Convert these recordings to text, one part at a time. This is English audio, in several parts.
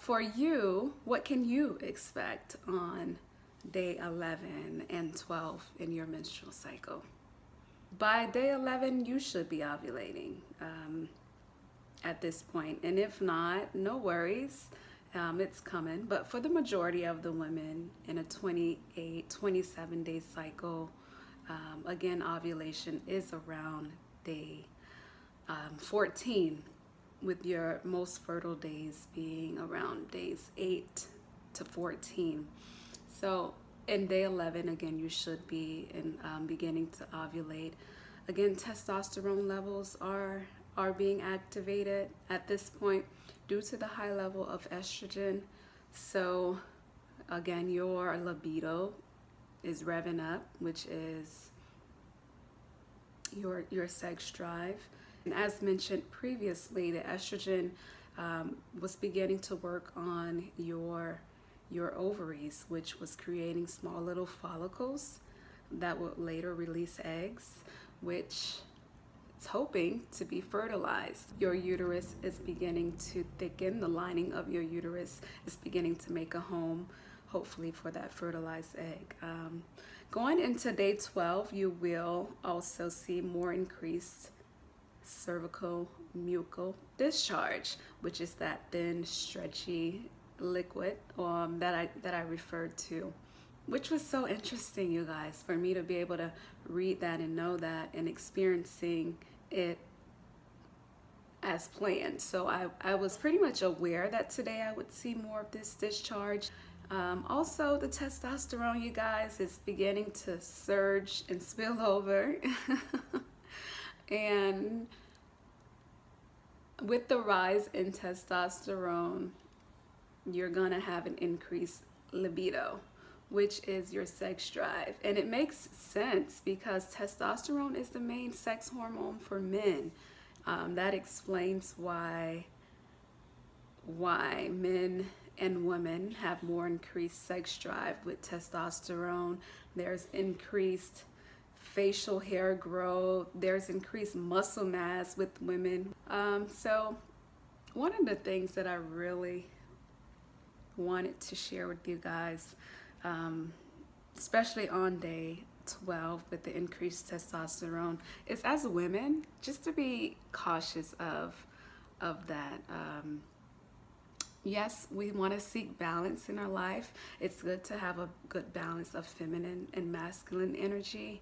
for you, what can you expect on day 11 and 12 in your menstrual cycle? By day 11, you should be ovulating at this point. And if not, no worries. It's coming. But for the majority of the women in a 28, 27-day cycle, again, ovulation is around day 14, with your most fertile days being around days 8 to 14. So in day 11, again, you should be beginning to ovulate. Again, testosterone levels are being activated at this point due to the high level of estrogen. So again, your libido is revving up, which is your sex drive. And as mentioned previously, the estrogen was beginning to work on your ovaries, which was creating small little follicles that would later release eggs, which it's hoping to be fertilized. Your uterus is beginning to thicken. The lining of your uterus is beginning to make a home, hopefully for that fertilized egg. Going into day 12, you will also see more increased cervical mucal discharge, which is that thin, stretchy liquid that I referred to, which was so interesting, you guys, for me to be able to read that and know that and experiencing it as planned. So I was pretty much aware that today I would see more of this discharge. Also, the testosterone, you guys, is beginning to surge and spill over. And with the rise in testosterone, you're gonna have an increased libido, which is your sex drive. And it makes sense because testosterone is the main sex hormone for men. That explains why men and women have more increased sex drive with testosterone. There's increased facial hair growth, there's increased muscle mass with women. So one of the things that I really wanted to share with you guys, especially on day 12 with the increased testosterone, is as women just to be cautious of that. Yes, we want to seek balance in our life. It's good to have a good balance of feminine and masculine energy,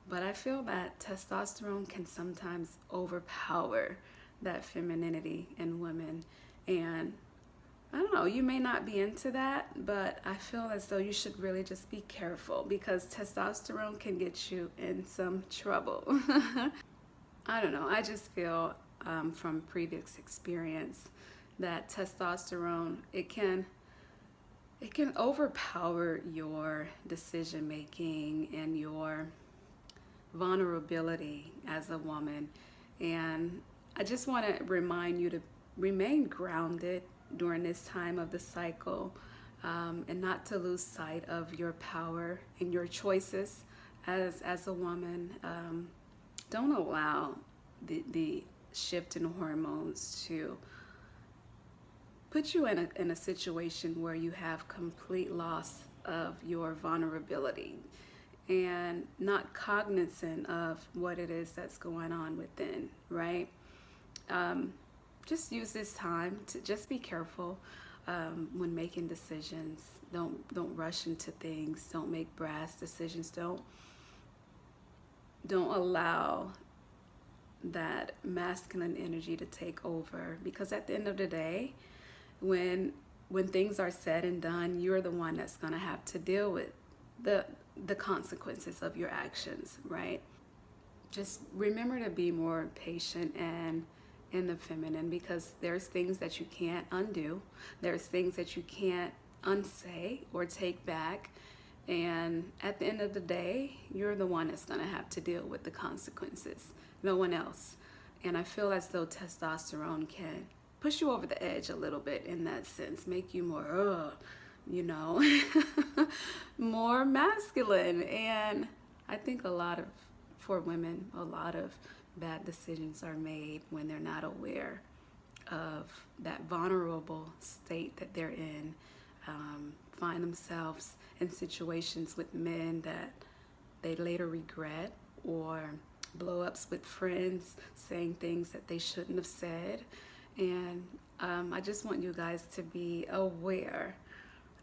but I feel that testosterone can sometimes overpower that femininity in women. And I don't know, you may not be into that, but I feel as though you should really just be careful because testosterone can get you in some trouble. I don't know, I just feel from previous experience that testosterone, it can overpower your decision making and your vulnerability as a woman. And I just want to remind you to remain grounded during this time of the cycle, and not to lose sight of your power and your choices as a woman. Don't allow the shift in hormones to put you in a situation where you have complete loss of your vulnerability and not cognizant of what it is that's going on within, right? Just use this time to just be careful when making decisions. Don't rush into things. Don't make brash decisions. Don't allow that masculine energy to take over, because at the end of the day, when things are said and done, you're the one that's going to have to deal with the consequences of your actions, right? Just remember to be more patient and in the feminine, because there's things that you can't undo. There's things that you can't unsay or take back. And at the end of the day, you're the one that's going to have to deal with the consequences, no one else. And I feel as though testosterone can push you over the edge a little bit in that sense, make you more, more masculine. And I think for women, a lot of bad decisions are made when they're not aware of that vulnerable state that they're in, find themselves in situations with men that they later regret, or blow ups with friends saying things that they shouldn't have said. And I just want you guys to be aware.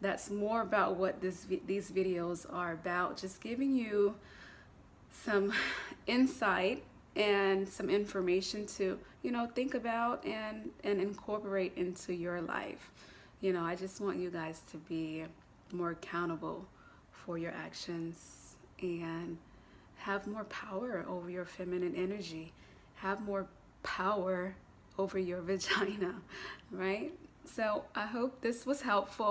That's more about what these videos are about, just giving you some insight and some information to, think about and incorporate into your life. I just want you guys to be more accountable for your actions and have more power over your feminine energy, have more power over your vagina, right? So I hope this was helpful.